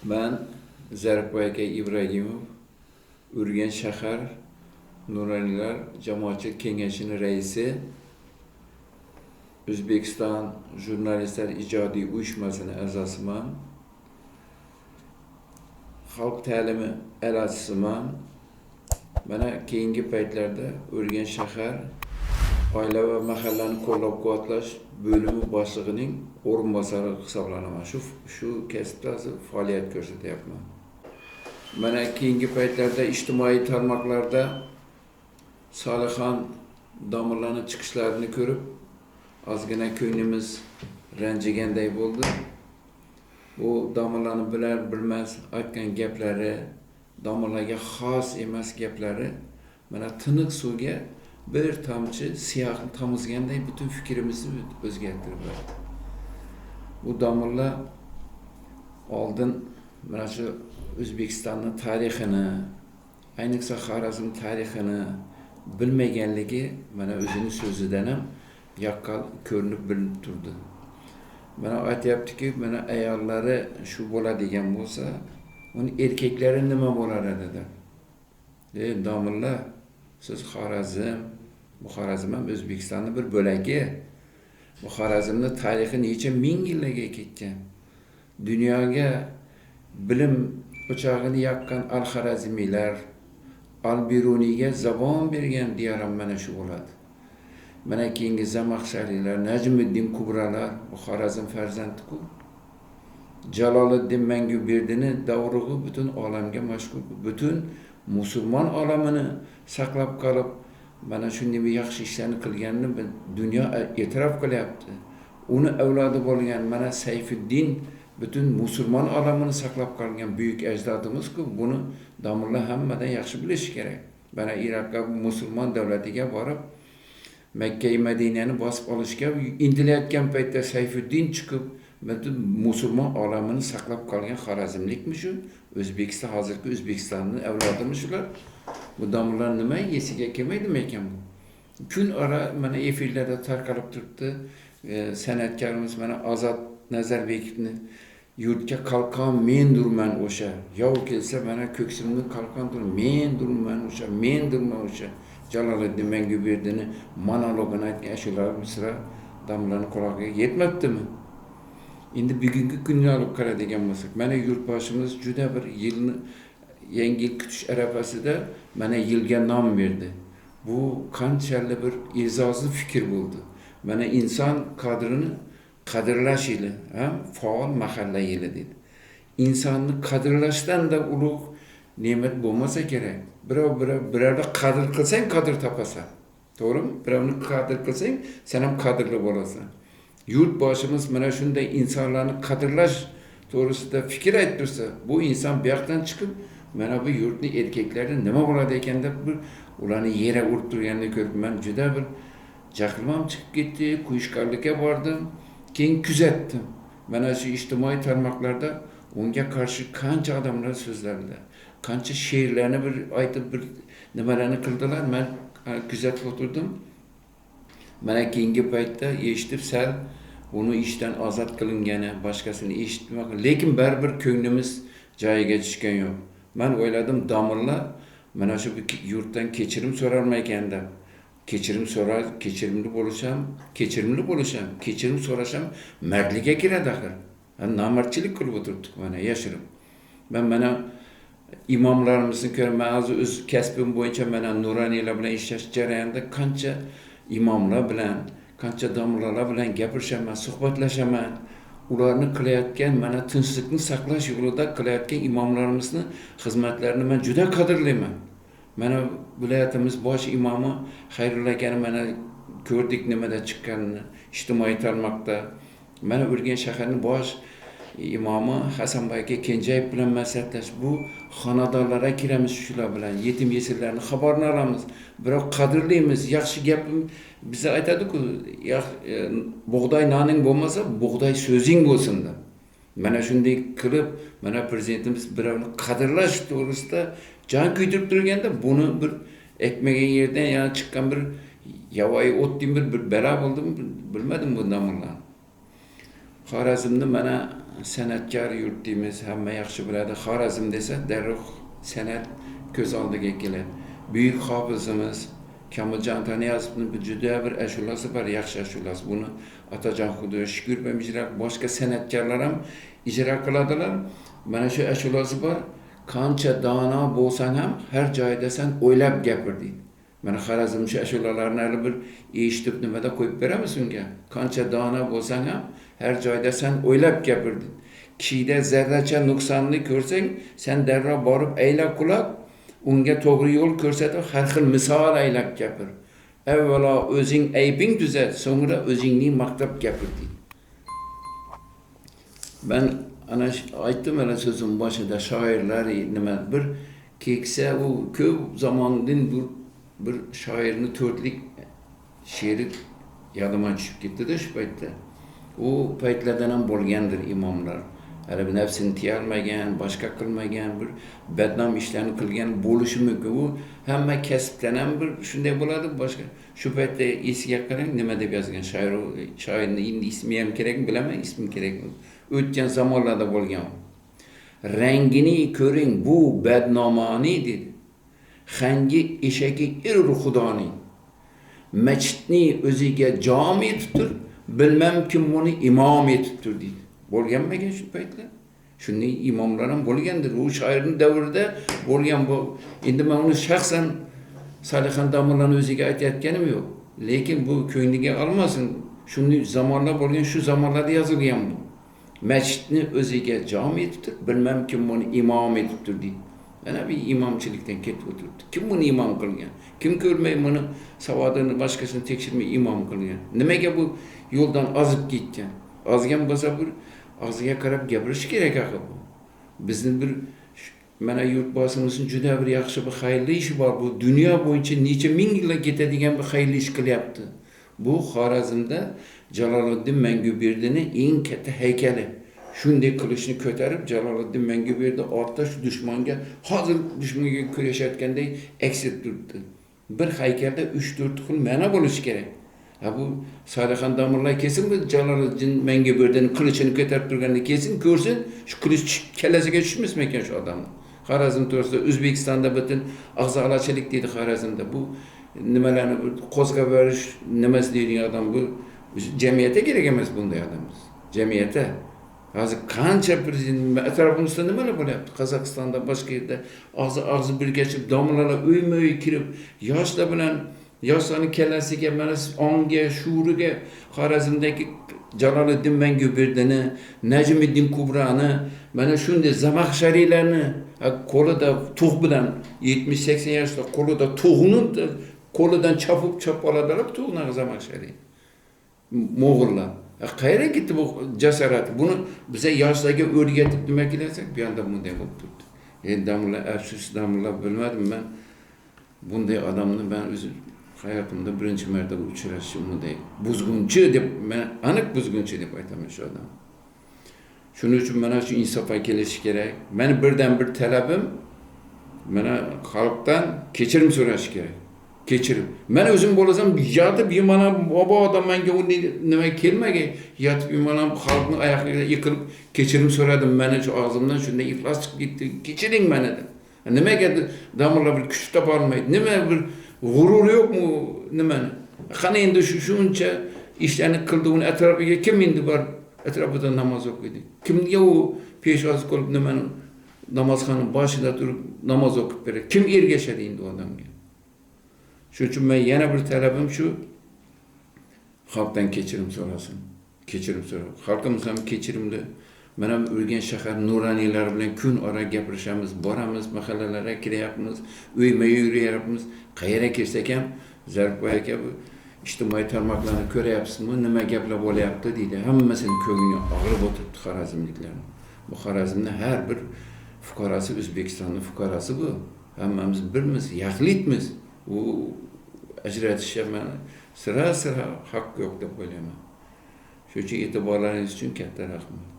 Ben Zarif İbrahimov, Urgen shahar Nuranilar Jamoatchilik kengashining raisi, O'zbekiston Jurnalistlar ijodiy uyushmasining a'zosiman, xalq ta'limi elchisiman. Mana keyingi paytlarda Urgen shahar oila va mahallani qo'llab-quvvatlash bo'limi boshlig'ining o'rinbosari hisoblanaman. Shu kasbda faoliyat ko'rsatyapman. Mana keyingi paytlarda ijtimoiy tarmoqlarda Solixon domlaning chiqishlarini ko'rib, ozgina ko'nglimiz ranjiganday bo'ldi. Bu domlaning bilar bilmas aytgan gaplari, domlaga xos emas gaplari mana tiniq suvga bir tomchi siyohni tomizganday butun fikrimizni o'zgartirib berdi. Bu domla oldin mana shu O'zbekistonning tarixini, ayniqsa Xorazm tarixini bilmaganligi mana o'zining so'zidan ham yaqqol ko'rinib bilinib turdi. Mana aytyaptiki, mana ayollari shu bo'ladigan bo'lsa, uni erkeklari nima bo'lar edi? Domla, siz bu Xorazm ham O'zbekistonning bir bo'lagi. Bu Xorazmning tarixi necha ming yillarga ketgan. Dunyoga bilim o'chog'ini yoqqan al-Xorazmiylar, al-Biruniyga zabon bergan diyor ham mana shu bo'ladi. Mana keyingi Zamaxshariylar, Najmiddin Kubralar bu Xorazm farzandi-ku. Jaloliddin Manguberdining davrug'i butun olamga mashhur. Butun musulmon olamini saqlab qolib, mana shunday bir yaxshi ishlarni qilganini dunyo e'tirof qilyapti. Uni avlodi bo'lgan mana Sayfiddin butun musulmon olamini saqlab qolgan buyuk ajdodimiz-ku. Buni domla hammadan yaxshi bilish kerak. Mana Iroqqa musulmon davlatiga borib, Makka-i Madinani bosib olishga intilayotgan paytda Sayfiddin chiqib, musulmon olamini saqlab qolgan xorazmlikmi shu? O'zbekiston, hozirgi O'zbekistonning avlodimi shular? Bu domlalar nima esiga kelmaydimi ekan bu? Kun ara mana efirlarda tarqalib turibdi. San'atkorimiz mana Ozod Nazarbekovni yurtga qalqon men durman o'sha. Yov kelsa mana ko'ksimni qalqondir, men durman o'sha, men durman o'sha. Jaloliddin Manguberdining monologini aytgan ashular misra domlaning quloqiga yetmabdimi? Endi bugungi kunni olib qaraydigan bo'lsak, mana yurtboshimiz juda bir yilni yangi yil kutish arafasida mana yilga nom berdi. Bu qanchalik bir e'zozli fikr bo'ldi. Mana inson qadrini qadrlash yili, ham faol mahalla yili dedi. İnsonni qadrlashdan da ulug' ne'mat bo'lmasa kerak. Birovni qadr qilsang qadr topasan. To'g'rimi? Birovni qadr qilsang, sen ham qadrli bo'lasan. Yurtboshimiz mana shunday insonlarni qadrlash to'g'risida fikr ayttirsa, bu inson bu yoqdan chiqib, mana bu yurtning erkeklari nima bo'ladi ekan deb ularni yere urib turganini ko'rib, men juda bir jahlim ham chiqib ketdi, quyishqonlikka bordim, keyin kuzatdim. Mana shu ijtimoiy tarmoqlarda unga qarshi qancha odamlar so'zladilar, qancha she'rlarni bir aytib, bir nimalarni qildilar. Men kuzatib o'tirdim. Mana keyingi paytda eshitib sal uni ishdan ozod qilingani, boshqasini eshitmoq, lekin baribir ko'nglimiz joyiga tushgan yo'q. Men o'yladim, domla mana shu yurtdan kechirim so'rarmaykan deb. Kechirimli bo'lisham, kechirim so'rasham mardlikka kiradi axir. Namarchilik qilib o'tirdik mana yashirib. Men mana imomlarimizni ko'raman, o'z kasbim bo'yicha mana nuroniylar bilan ishlash jarayonida qancha imomlar bilan, qancha domlalar bilan gapirishaman, suhbatlashaman. Ularni qilayotgan mana tinchlikni saqlash yo'lida qilayotgan imomlarimizni xizmatlarini men juda qadrlayman. Mana viloyatimiz bosh imomi Xayrulla akani mana ko'rdik nimada chiqqanini ijtimoiy tarmoqda. Mana Urgen shaharning bosh imomi Hasanboy aka Kenjayev bilan maslahatlashib, bu xonadonlarga kiramiz shular bilan, yetim yesirlarni xabarini olamiz. Biroq qadrlaymiz, yaxshi gapim biza aytadi-ku, bug'doy noning bo'lmasa, bug'doy so'zing bo'lsin deb. Mana shunday qilib, mana prezidentimiz birovni qadrlash to'g'risida jon kuydirib turganda, buni bir ekmagan yerdan yana chiqqan bir yovvoyi o'tding bir balo bo'ldimi, bilmadim bundan bundan. Xorazmni mana san'atkor yurt deymiz, hamma yaxshi biladi. Xorazm desa darrov san'at ko'z oldiga keladi. Buyuk hofizimiz Kamoljon Taniyozovning juda bir ashulasi bor, yaxshi ashulasi. Buni Otajon Xudoga shukur va ijro, boshqa san'atkorlar ham ijro qiladilar. Mana shu ashulasi bor. Qancha dono bo'lsang ham har joyda sen o'ylab gapir deydi. Mana Xorazm shu ashulalarni hali bir eshitib nimada qo'yib beramiz unga. Qancha dono bo'lsang ham har joyda sen o'ylab gapir deydi. Kishida zarracha nuqsonni ko'rsang, sen darrov borib aylab quloq, unga to'g'ri yo'l ko'rsatib, har xil misol aylab gapir. Avvalo o'zing aybing tuzat, so'ngra o'zingni maqtab gapir deydi. Ben ana aytdim mana so'zim boshida shoirlar nima bir keksa u ko'p zamondan bir shoirni to'rtlik she'ri yodimdan tushib ketdi-da shu paytda. U paytlardan ham bo'lgandir imomlar. Hali bir nafsini tiyolmagan, boshqa qilmagan, bir badnom ishlarni qilgan bo'lishi mumkin. U hamma kasbdan ham bir shunday bo'ladi, boshqa. Shu paytda esiga qarang, nima deb yozgan shoirni endi ismi ham kerakmi, bilaman, ismi kerakmi. O'tgan zamonlarda bo'lgan. Rangini ko'ring bu badnomoni dedi. Hangi eshagi irur xudoni. Masjidni o'ziga jami etibdir, bilmam kim buni imom etibdir dedi. Bo'lganmagan shu paytlar. Shunday imomlar ham bo'lgandir. U shoirning davrida bo'lgan bu. Endi men uni shaxsan Salixon domlaning o'ziga aytayotganim yo'q. Lekin bu ko'ngliga olmasin. Shunday zamonlar bo'lgan, shu zamonlarda yozilgan bu. Masjidni o'ziga jami etibdir, bilmam kim buni imom etibdir deydi. Mana bir imomchilikdan ketib o'tiribdi. Kim buni imom qilgan? Kim ko'rmay buni savodini boshqasini tekshirmay imom qilgan? Nimaga bu yo'ldan ozib ketgan? Ozgan bo'lsa bir og'ziga qarab gapirish kerak axir bu. Bizni bir mana yurtboshimizning juda bir yaxshi bir xayrli ishi bor. Bu dunyo bo'yicha necha ming yillar ketadigan bir xayrli ish qilyapti. Bu Xorazmda Jaloliddin Manguberdining eng katta haykali. Shunday qilishni ko'tarib Jaloliddin Manguberdi ortda shu dushmanga, hozir dushmanga kurashayotganday aks etib turibdi. Bir haykalda 3-4 xil ma'no bo'lishi kerak. Ha bu Salixon domlalar kesin bu Jaloliddin Manguberdining qilichini ko'tarib turganini kesin ko'rsin, shu qilich kallasiga tushmasmi ekan shu odamning. Xorazm to'g'risida O'zbekistonda butun og'zaqalachilik deydi Xorazmda. Bu nimalarni qo'zg'ab berish nimasi deydigan odam bu jamiyatga kerak emas bunday odamimiz. Jamiyatga hozir qancha prezident atrofimizda nimalar bo'lyapti? Qozog'istonda, boshqa yerda og'zi birgachib domlalar uyma-uy kirib, yoshlar bilan yoshlarning kallasiga, mana ongiga, shuuriga Xorazmdagi Jaloliddin Manguberdini, Najmiddin Kubroni, mana shunday zamaxshariylarni qo'lida tug' bilan 70-80 yoshda qo'lida tug'ni qo'lidan chopib oladilar tug'ni zamaxshariy. Mo'g'ullar. Qayerga ketdi bu jasorat? Buni biza yoshlarga o'rgatib nima qilasak, bu yerda bunday bo'lib turibdi. Endi damlar, afsus damlar bilmadim men. Bunday odamni men o'zim hayotimda birinchi marta uchrashim bunday. Buzg'unchi deb, men aniq buzg'unchi deb aytaman shu odam. Shuning uchun mana shu insofga kelish kerak. Meni birdan bir talabim mana xalqdan kechirim so'rash kerak. Kechirim. Men o'zim bo'lasam yotib mana bobo odam menga nima kelmagan, yotib mana xalqning oyoqlariga yiqilib kechirim so'radim. Meni shu og'zimdan shunday iflos chiqib ketdi. Kechiring meni deb. Nimaga domlalar bir kuch topa olmaydi? Nima bir g'urur yo'qmi nimani? Qani endi shuncha ishlarni qildi, uni atrofiga kim endi bor atrofida namoz o'qiydi? Kimga u peshvoz qilib nimani namozxonaning boshida turib namoz o'qib beradi? Kim ergashadi endi odamga? Shuning uchun men yana bir talabim shu, xalqdan kechirim so'rasin. Kechirim so'rab. Xalqimiz ham kechirimli. Men ham Urgan shahar nuroniylar bilan kun ora gapirishamiz, boramiz, mahallalarga kiryapmiz, uyma-uy yurayapmiz. Qayerga kelsak ham Zarboy aka bu ijtimoiy tarmoqlarni ko'ryapsizmi, nima gaplar bo'lyapti deydi. Hammasini ko'ngli og'rib o'tiribdi xorazmliklarning. Bu Xorazmning har bir fuqarosi O'zbekistonning fuqarosi bu. Hammamiz birmiz, yaxlitmiz. U ajratishga men sira haq yo'q deb o'ylayman. Shuning uchun e'tiborlaringiz uchun katta rahmat.